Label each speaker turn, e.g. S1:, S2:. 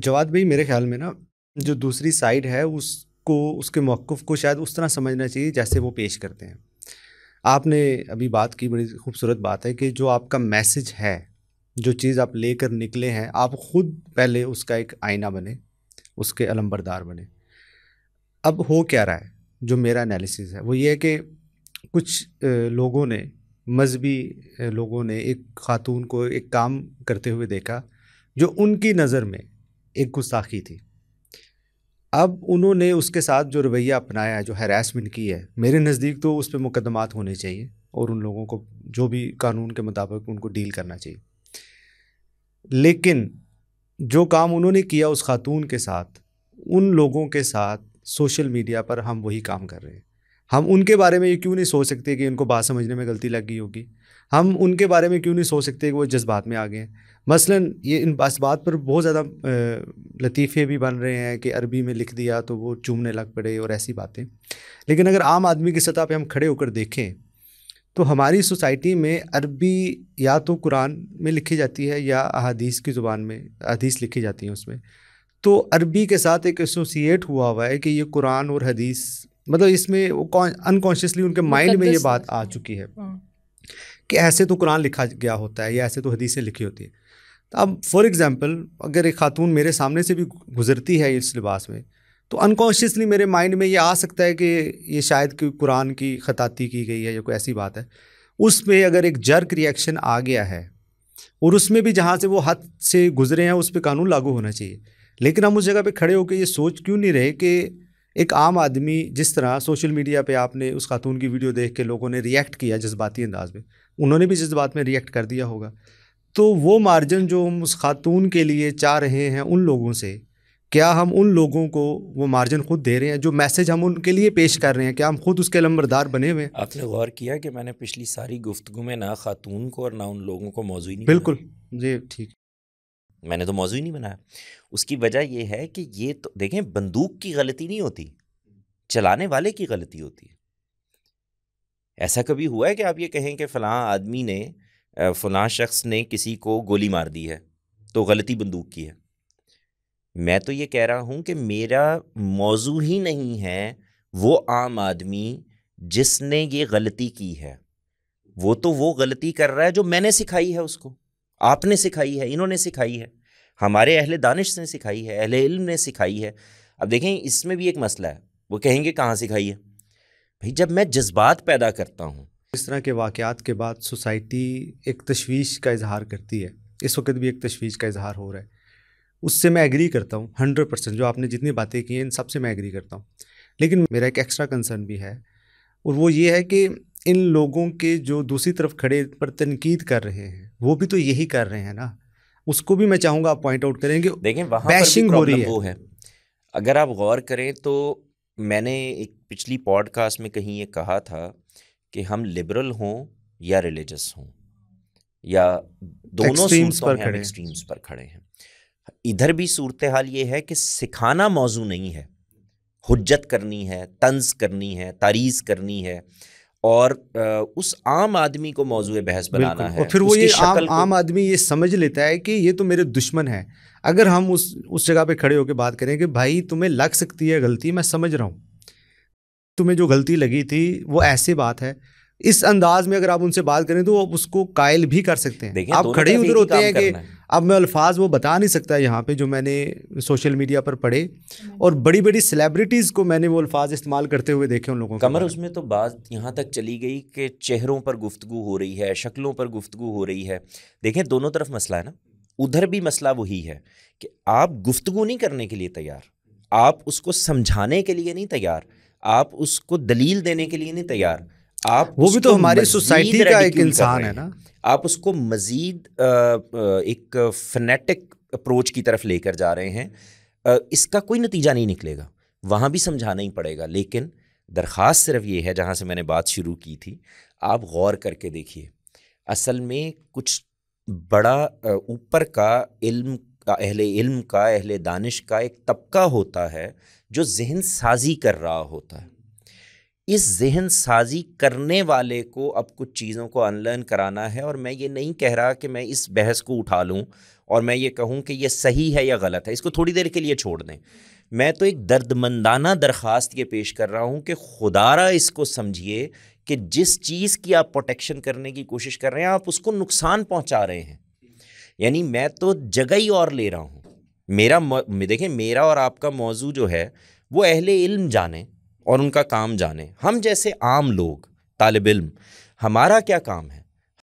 S1: जवाद भाई, मेरे ख्याल में ना जो दूसरी साइड है उसको, उसके मौक़िफ़ को शायद उस तरह समझना चाहिए जैसे वो पेश करते हैं। आपने अभी बात की, बड़ी खूबसूरत बात है कि जो आपका मैसेज है, जो चीज़ आप लेकर निकले हैं, आप खुद पहले उसका एक आईना बने, उसके अलंबरदार बने। अब हो क्या रहा है, जो मेरा एनालिसिस है वो ये है कि कुछ लोगों ने, मज़हबी लोगों ने एक खातून को एक काम करते हुए देखा जो उनकी नज़र में एक गुस्ताखी थी। अब उन्होंने उसके साथ जो रवैया अपनाया है, जो हैरेसमेंट की है, मेरे नज़दीक तो उस पे मुकदमात होने चाहिए और उन लोगों को जो भी कानून के मुताबिक उनको डील करना चाहिए। लेकिन जो काम उन्होंने किया उस खातून के साथ, उन लोगों के साथ सोशल मीडिया पर हम वही काम कर रहे हैं। हम उनके बारे में ये क्यों नहीं सोच सकते कि इनको बात समझने में गलती लग गई होगी? हम उनके बारे में क्यों नहीं सोच सकते कि वो जज्बात में आ गए हैं? मसलन ये इस बात पर बहुत ज़्यादा लतीफ़े भी बन रहे हैं कि अरबी में लिख दिया तो वो चूमने लग पड़े और ऐसी बातें। लेकिन अगर आम आदमी की सतह पे हम खड़े होकर देखें, तो हमारी सोसाइटी में अरबी या तो कुरान में लिखी जाती है या अहादीस की ज़ुबान में हदीस लिखी जाती हैं उसमें। तो अरबी के साथ एक एसोसिएट हुआ है कि ये कुरान और हदीस, मतलब इसमें वो अनकॉन्शियसली उनके माइंड में ये
S2: मुकद्दस
S1: बात आ चुकी है कि ऐसे तो कुरान लिखा गया होता है या ऐसे तो हदीसें लिखी होती है। तो अब फॉर एग्जांपल अगर एक खातून मेरे सामने से भी गुजरती है इस लिबास में, तो अनकॉन्शियसली मेरे माइंड में ये आ सकता है कि ये शायद कि कुरान की खताती की गई है या कोई ऐसी बात है। उसमें अगर एक जर्क रिएक्शन आ गया है और उसमें भी जहाँ से वो हद से गुजरे हैं उस पर कानून लागू होना चाहिए। लेकिन हम उस जगह पे खड़े होकर ये सोच क्यों नहीं रहे कि एक आम आदमी, जिस तरह सोशल मीडिया पे आपने उस खातून की वीडियो देख के लोगों ने रिएक्ट किया जज्बाती अंदाज में, उन्होंने भी जज्बात में रिएक्ट कर दिया होगा। तो वो मार्जिन जो हम उस खातून के लिए चाह रहे हैं उन लोगों से, क्या हम उन लोगों को वो मार्जिन खुद दे रहे हैं? जो मैसेज हम उनके लिए पेश कर रहे हैं, क्या हम खुद उसके लंबरदार बने हुए हैं?
S3: आपने गौर किया कि मैंने पिछली सारी गुफ्तगू में ना खातून को और ना उन लोगों को मौजू ही नहीं
S1: बिल्कुल
S3: बनाया।
S1: जी, ठीक।
S3: मैंने तो मौजू ही नहीं बनाया। उसकी वजह ये है कि ये तो देखें, बंदूक की गलती नहीं होती, चलाने वाले की गलती होती है। ऐसा कभी हुआ है कि आप ये कहें कि फ़लाँ आदमी ने, फ़लाँ शख्स ने किसी को गोली मार दी है तो गलती बंदूक की है? मैं तो ये कह रहा हूँ कि मेरा मौजू ही नहीं है वो आम आदमी जिसने ये गलती की है। वो गलती कर रहा है जो मैंने सिखाई है उसको, आपने सिखाई है, इन्होंने सिखाई है, हमारे अहले दानिश ने सिखाई है, अहले इल्म ने सिखाई है। अब देखें, इसमें भी एक मसला है। वो कहेंगे कहाँ सिखाई है? भाई, जब मैं जज्बात पैदा करता हूँ।
S1: इस तरह के वाक़यात के बाद सोसाइटी एक तशवीश का इजहार करती है। इस वक्त भी एक तशवीश का इजहार हो रहा है। उससे मैं एग्री करता हूँ 100%। जो आपने जितनी बातें की हैं इन सब से मैं एग्री करता हूँ। लेकिन मेरा एक एक्स्ट्रा कंसर्न भी है और वो ये है कि इन लोगों के जो दूसरी तरफ खड़े पर तनकीद कर रहे हैं वो भी तो यही कर रहे हैं ना। उसको भी मैं चाहूँगा आप पॉइंट आउट करेंगे।
S3: देखें, वहाँ पर भी
S1: बैशिंग हो रही
S3: प्रॉब्लम वो है। अगर आप गौर करें तो मैंने एक पिछली पॉडकास्ट में कहीं ये कहा था कि हम लिबरल हों या रिलीजियस हों या दोनों
S1: एक्सट्रीम्स
S3: सूरतों
S1: पर
S3: में हम
S1: खड़े हैं।
S3: एक्सट्रीम्स पर खड़े हैं। इधर भी सूरत हाल ये है कि सिखाना मौजू नहीं है, हुज्जत करनी है, तंज करनी है, तारीज़ करनी है और उस आम आदमी को मौजू बहस बनाना
S1: बिल्कुल।
S3: है,
S1: और फिर वो
S3: उसकी
S1: ये
S3: शक्ल को।
S1: आम आदमी ये समझ लेता है कि ये तो मेरे दुश्मन है। अगर हम उस जगह पे खड़े होकर बात करें कि भाई तुम्हें लग सकती है गलती, मैं समझ रहा हूँ, तुम्हें जो गलती लगी थी वो ऐसी बात है, इस अंदाज में अगर आप उनसे बात करें तो आप उसको कायल भी कर सकते हैं।
S3: देखें,
S1: आप
S3: दोनों
S1: खड़े ही
S3: तरफ
S1: उधर
S3: एक ही
S1: होते
S3: काम
S1: हैं कि
S3: करना है।
S1: अब मैं अल्फाज वो बता नहीं सकता यहाँ पे जो मैंने सोशल मीडिया पर पढ़े, और बड़ी बड़ी सेलिब्रिटीज़ को मैंने वो अल्फाज इस्तेमाल करते हुए देखे उन लोगों के
S3: कमर,
S1: बारे में।
S3: उसमें तो बात यहाँ तक चली गई कि चेहरों पर गुफ्तगू हो रही है, शक्लों पर गुफ्तगू हो रही है। देखें, दोनों तरफ मसला है ना। उधर भी मसला वही है कि आप गुफ्तगू नहीं करने के लिए तैयार, आप उसको समझाने के लिए नहीं तैयार, आप उसको दलील देने के लिए नहीं तैयार, आप
S1: वो भी तो
S3: उसको
S1: हमारी
S3: मजीद
S1: सोसाइटी का एक
S3: रेडिक्यूल कर
S1: इंसान
S3: रहे
S1: है
S3: हैं,
S1: ना।
S3: आप उसको मजीद एक फनेटिक अप्रोच की तरफ लेकर जा रहे हैं। इसका कोई नतीजा नहीं निकलेगा, वहाँ भी समझाना ही पड़ेगा। लेकिन दरख्वास्त सिर्फ ये है, जहाँ से मैंने बात शुरू की थी, आप गौर करके देखिए। असल में कुछ बड़ा ऊपर का इल्म का, अहले इल्म का, अहले दानिश का एक तबका होता है जो जहन साजी कर रहा होता है। इस जहन साजी करने वाले को अब कुछ चीज़ों को अनलर्न कराना है। और मैं ये नहीं कह रहा कि मैं इस बहस को उठा लूँ और मैं ये कहूँ कि ये सही है या गलत है, इसको थोड़ी देर के लिए छोड़ दें। मैं तो एक दर्दमंदाना दरख्वास्त ये पेश कर रहा हूँ कि खुदारा इसको समझिए कि जिस चीज़ की आप प्रोटेक्शन करने की कोशिश कर रहे हैं आप उसको नुकसान पहुँचा रहे हैं। यानी मैं तो जगह ही और ले रहा हूँ। देखें, मेरा और आपका मौजू जो है वो अहले इल्म जाने और उनका काम जाने। हम जैसे आम लोग, तालिब इल्म, हमारा क्या काम है?